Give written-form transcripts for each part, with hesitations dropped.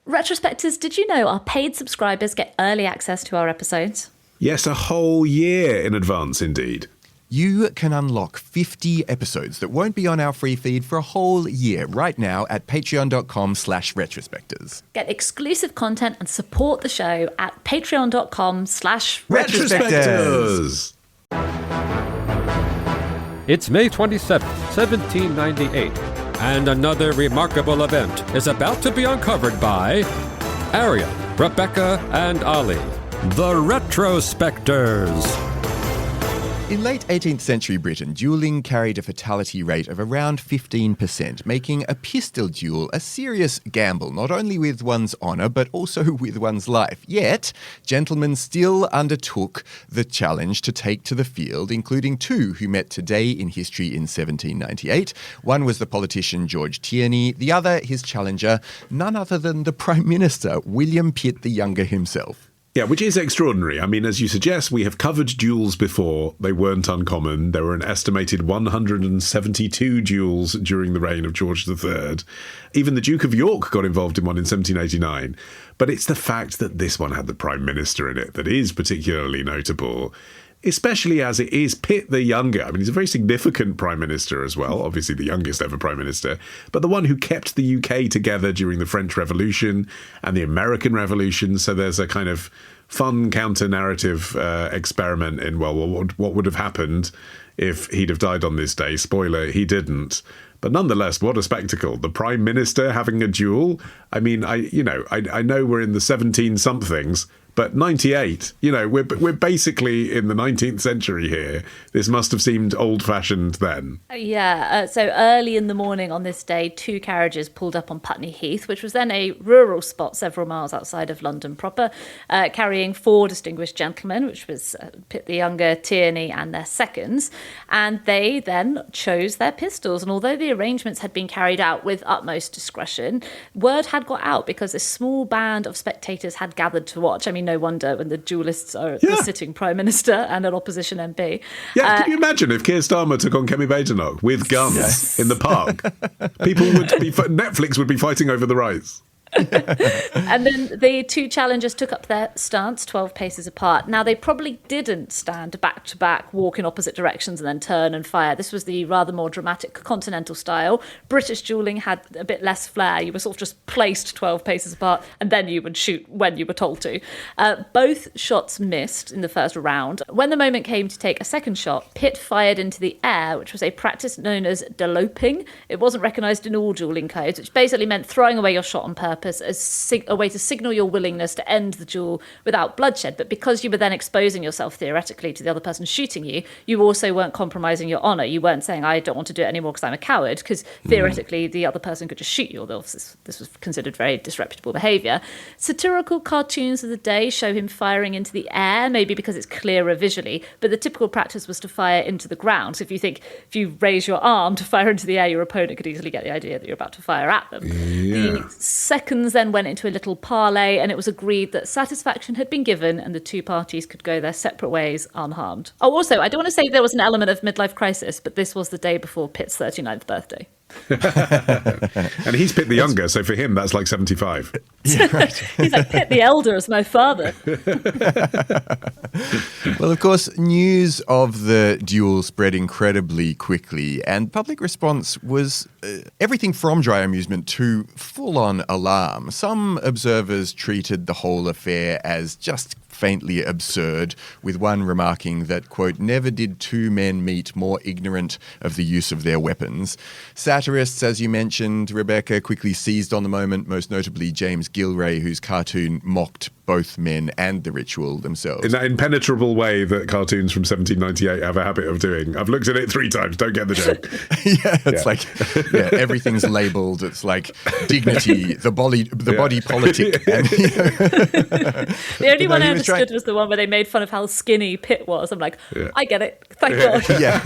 Retrospectors, did you know our paid subscribers get early access to our episodes? Yes, a whole year in advance, indeed. You can unlock 50 episodes that won't be on our free feed for a whole year right now at patreon.com/retrospectors. Get exclusive content and support the show at patreon.com/retrospectors. It's May 27th, 1798, and another remarkable event is about to be uncovered by Ariel, Rebecca, and Ali, the Retrospectors. In late 18th century Britain, duelling carried a fatality rate of around 15%, making a pistol duel a serious gamble, not only with one's honour, but also with one's life. Yet, gentlemen still undertook the challenge to take to the field, including two who met today in history in 1798. One was the politician George Tierney, the other his challenger, none other than the Prime Minister, William Pitt the Younger himself. Yeah, which is extraordinary. I mean, as you suggest, we have covered duels before. They weren't uncommon. There were an estimated 172 duels during the reign of George III. Even the Duke of York got involved in one in 1789. But it's the fact that this one had the Prime Minister in it that is particularly notable, especially as it is Pitt the Younger. I mean, he's a very significant Prime Minister as well, obviously the youngest ever Prime Minister, but the one who kept the UK together during the French Revolution and the American Revolution. So there's a kind of fun counter-narrative experiment in, well, what would have happened if he'd have died on this day? Spoiler, he didn't. But nonetheless, what a spectacle. The Prime Minister having a duel. I mean, I know we're in the 17-somethings, but 98, we're basically in the 19th century here. This must have seemed old-fashioned then. Yeah, so early in the morning on this day, two carriages pulled up on Putney Heath, which was then a rural spot several miles outside of London proper, carrying four distinguished gentlemen, which was Pitt the Younger, Tierney and their seconds. And they then chose their pistols. And although the arrangements had been carried out with utmost discretion, word had got out because a small band of spectators had gathered to watch. I mean, no wonder when the duelists are the sitting Prime Minister and an opposition MP. Yeah, can you imagine if Keir Starmer took on Kemi Badenoch with guns in the park? Netflix would be fighting over the rights. And then the two challengers took up their stance 12 paces apart. Now, they probably didn't stand back to back, walk in opposite directions and then turn and fire. This was the rather more dramatic continental style. British duelling had a bit less flair. You were sort of just placed 12 paces apart and then you would shoot when you were told to. Both shots missed in the first round. When the moment came to take a second shot, Pitt fired into the air, which was a practice known as deloping. It wasn't recognised in all duelling codes, which basically meant throwing away your shot on purpose as a way to signal your willingness to end the duel without bloodshed. But because you were then exposing yourself theoretically to the other person shooting you, you also weren't compromising your honour. You weren't saying, I don't want to do it anymore because I'm a coward, because theoretically the other person could just shoot you, although this was considered very disreputable behaviour. Satirical cartoons of the day show him firing into the air, maybe because it's clearer visually, but the typical practice was to fire into the ground. So if you raise your arm to fire into the air, your opponent could easily get the idea that you're about to fire at them. Yeah. The seconds then went into a little parley, and it was agreed that satisfaction had been given and the two parties could go their separate ways unharmed. Oh, also, I don't want to say there was an element of midlife crisis, but this was the day before Pitt's 39th birthday. And he's Pitt the Younger, so for him that's like 75. Yeah, right. He's like, Pitt the Elder is my father. Well, of course, news of the duel spread incredibly quickly, and public response was everything from dry amusement to full-on alarm. Some observers treated the whole affair as just faintly absurd, with one remarking that, quote, never did two men meet more ignorant of the use of their weapons. Satirists, as you mentioned, Rebecca, quickly seized on the moment, most notably James Gilray, whose cartoon mocked both men and the ritual themselves. In that impenetrable way that cartoons from 1798 have a habit of doing. I've looked at it 3 times, don't get the joke. Everything's labelled. It's like dignity, the body politic. And, the only one I understood was the one where they made fun of how skinny Pitt was. I'm like, I get it. Thank God. Yeah.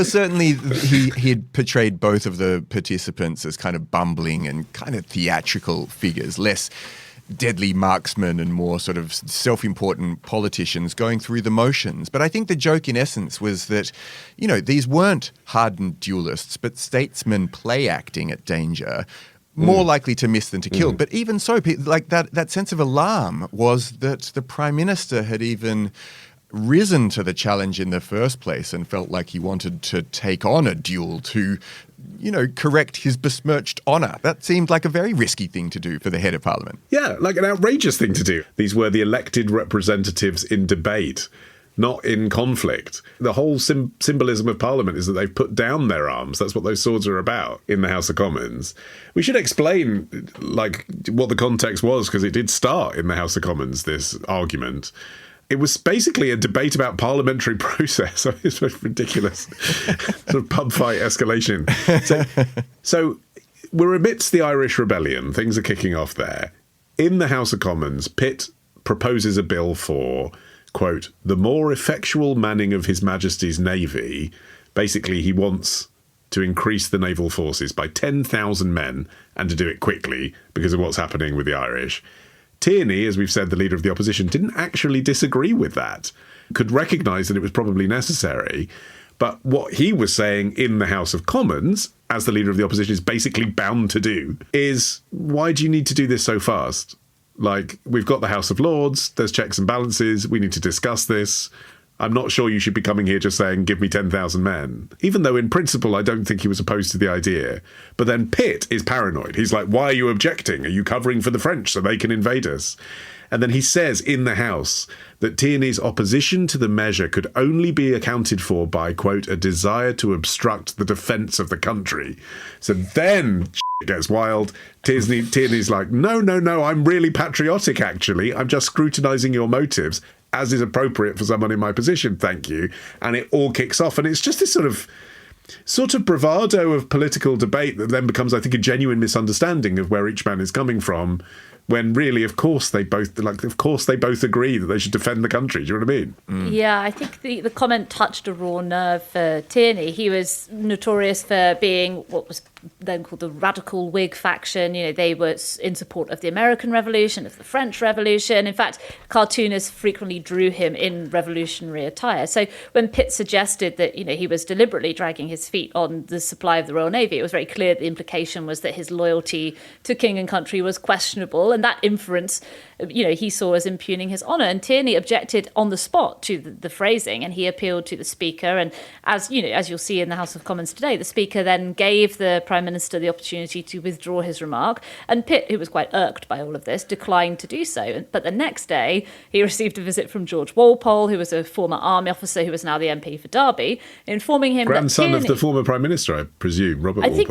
Certainly he had portrayed both of the participants as kind of bumbling and kind of theatrical figures, less deadly marksmen and more sort of self-important politicians going through the motions. But I think the joke in essence was that, these weren't hardened duelists, but statesmen play acting at danger, more likely to miss than to kill. But even so, like that sense of alarm was that the Prime Minister had even risen to the challenge in the first place and felt like he wanted to take on a duel to, correct his besmirched honour. That seemed like a very risky thing to do for the head of Parliament. Yeah, like an outrageous thing to do. These were the elected representatives in debate, not in conflict. The whole symbolism of Parliament is that they've put down their arms. That's what those swords are about in the House of Commons. We should explain, what the context was, because it did start in the House of Commons, this argument. It was basically a debate about parliamentary process. It's ridiculous. Sort of pub fight escalation. So we're amidst the Irish Rebellion. Things are kicking off there. In the House of Commons, Pitt proposes a bill for, quote, the more effectual manning of His Majesty's Navy. Basically, he wants to increase the naval forces by 10,000 men and to do it quickly because of what's happening with the Irish. Tierney, as we've said, the leader of the opposition, didn't actually disagree with that, could recognise that it was probably necessary. But what he was saying in the House of Commons, as the leader of the opposition is basically bound to do, is, why do you need to do this so fast? We've got the House of Lords, there's checks and balances, we need to discuss this. I'm not sure you should be coming here just saying, give me 10,000 men. Even though in principle, I don't think he was opposed to the idea. But then Pitt is paranoid. He's like, why are you objecting? Are you covering for the French so they can invade us? And then he says in the House that Tierney's opposition to the measure could only be accounted for by, quote, a desire to obstruct the defence of the country. So then it gets wild. Tierney's like, no, I'm really patriotic, actually. I'm just scrutinising your motives, as is appropriate for someone in my position, thank you. And it all kicks off. And it's just this sort of bravado of political debate that then becomes, I think, a genuine misunderstanding of where each man is coming from, when really, of course, they both agree that they should defend the country. Do you know what I mean? Yeah, I think the comment touched a raw nerve for Tierney. He was notorious for being what was then called the radical Whig faction. They were in support of the American Revolution, of the French Revolution. In fact, cartoonists frequently drew him in revolutionary attire. So when Pitt suggested that, he was deliberately dragging his feet on the supply of the Royal Navy, it was very clear the implication was that his loyalty to king and country was questionable. And that inference, he saw as impugning his honour. And Tierney objected on the spot to the phrasing, and he appealed to the Speaker. And as you'll see in the House of Commons today, the Speaker then gave the Prime Minister the opportunity to withdraw his remark. And Pitt, who was quite irked by all of this, declined to do so. But the next day, he received a visit from George Walpole, who was a former army officer who was now the MP for Derby, informing him grandson that of the former Prime Minister, I presume, Robert Walpole. I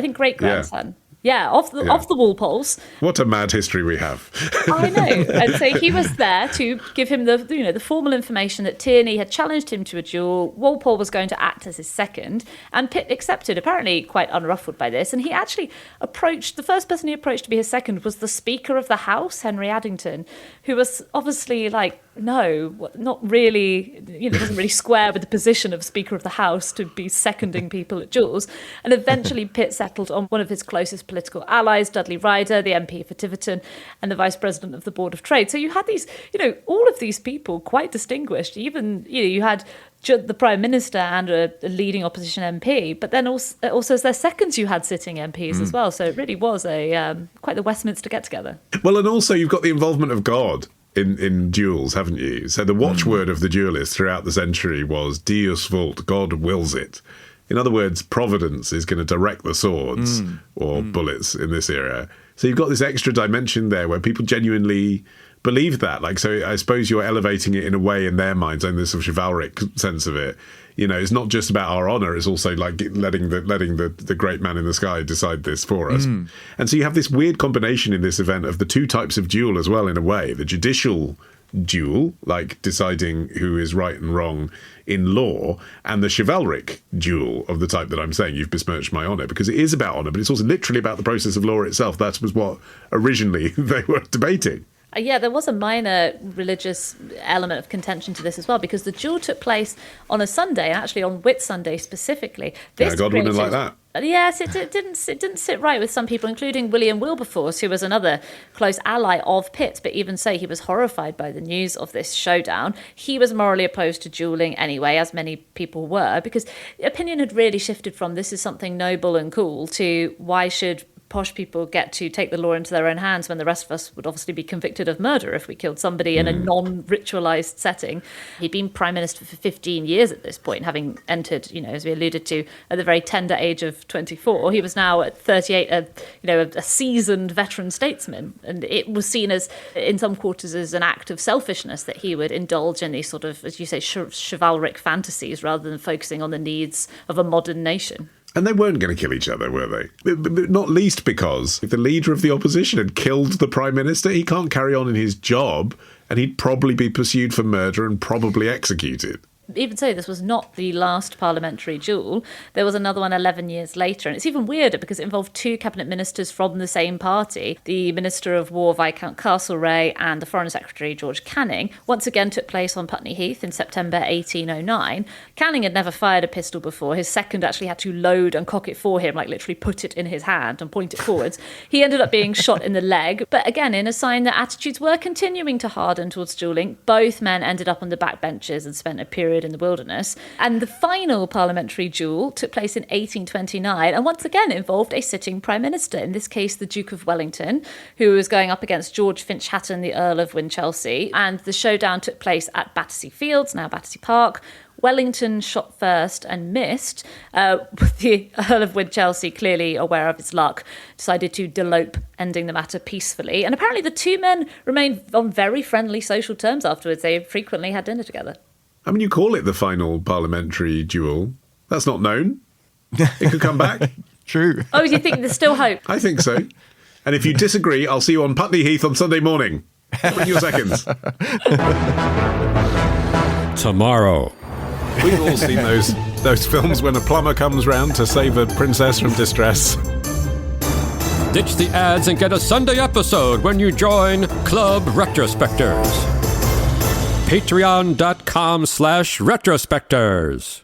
think great-grandson. Yeah, of the Walpoles. What a mad history we have. I know. And so he was there to give him the formal information that Tierney had challenged him to a duel. Walpole was going to act as his second, and Pitt accepted, apparently quite unruffled by this. And he actually the first person he approached to be his second was the Speaker of the House, Henry Addington, who was obviously no, not really, doesn't really square with the position of Speaker of the House to be seconding people at duels. And eventually Pitt settled on one of his closest political allies, Dudley Ryder, the MP for Tiverton, and the Vice President of the Board of Trade. So you had these, all of these people quite distinguished. Even, you had the Prime Minister and a leading opposition MP, but then also as their seconds you had sitting MPs as well. So it really was quite the Westminster get-together. Well, and also you've got the involvement of God in duels, haven't you? So the watchword of the duelists throughout the century was Deus vult, God wills it. In other words, Providence is going to direct the swords or bullets in this era. So you've got this extra dimension there where people genuinely believe that. So I suppose you're elevating it in a way in their minds, and this sort of chivalric sense of it. It's not just about our honour, it's also letting the great man in the sky decide this for us. And so you have this weird combination in this event of the two types of duel as well, in a way. The judicial duel, deciding who is right and wrong in law, and the chivalric duel of the type that I'm saying, you've besmirched my honour, because it is about honour, but it's also literally about the process of law itself. That was what originally they were debating. Yeah, there was a minor religious element of contention to this as well, because the duel took place on a Sunday, actually on Whit Sunday specifically. God wouldn't like that. Yes, it didn't sit right with some people, including William Wilberforce, who was another close ally of Pitt. But even so, he was horrified by the news of this showdown. He was morally opposed to duelling anyway, as many people were, because opinion had really shifted from this is something noble and cool to why should posh people get to take the law into their own hands when the rest of us would obviously be convicted of murder if we killed somebody in a non-ritualized setting. He'd been prime minister for 15 years at this point, having entered, as we alluded to, at the very tender age of 24. He was now at 38, a seasoned veteran statesman. And it was seen as, in some quarters, as an act of selfishness that he would indulge in these sort of, as you say, chivalric fantasies rather than focusing on the needs of a modern nation. And they weren't going to kill each other, were they? Not least because if the leader of the opposition had killed the prime minister, he can't carry on in his job, and he'd probably be pursued for murder and probably executed. Even so, this was not the last parliamentary duel. There was another one 11 years later, and it's even weirder because it involved two cabinet ministers from the same party. The Minister of War, Viscount Castlereagh, and the Foreign Secretary, George Canning, once again took place on Putney Heath in September 1809. Canning had never fired a pistol before. His second actually had to load and cock it for him, like literally put it in his hand and point it forwards. He ended up being shot in the leg, but again, in a sign that attitudes were continuing to harden towards duelling, both men ended up on the backbenches and spent a period in the wilderness. And the final parliamentary duel took place in 1829 and once again involved a sitting prime minister, in this case the Duke of Wellington, who was going up against George Finch-Hatton, the Earl of Winchelsea. And the showdown took place at Battersea Fields, now Battersea Park. Wellington shot first and missed. The Earl of Winchelsea, clearly aware of his luck, decided to delope, ending the matter peacefully. And apparently the two men remained on very friendly social terms afterwards. They frequently had dinner together. I mean, you call it the final parliamentary duel. That's not known. It could come back. True. Oh, do you think there's still hope? I think so. And if you disagree, I'll see you on Putney Heath on Sunday morning. Bring your seconds. Tomorrow. We've all seen those films when a plumber comes round to save a princess from distress. Ditch the ads and get a Sunday episode when you join Club Retrospectors. Patreon.com/retrospectors.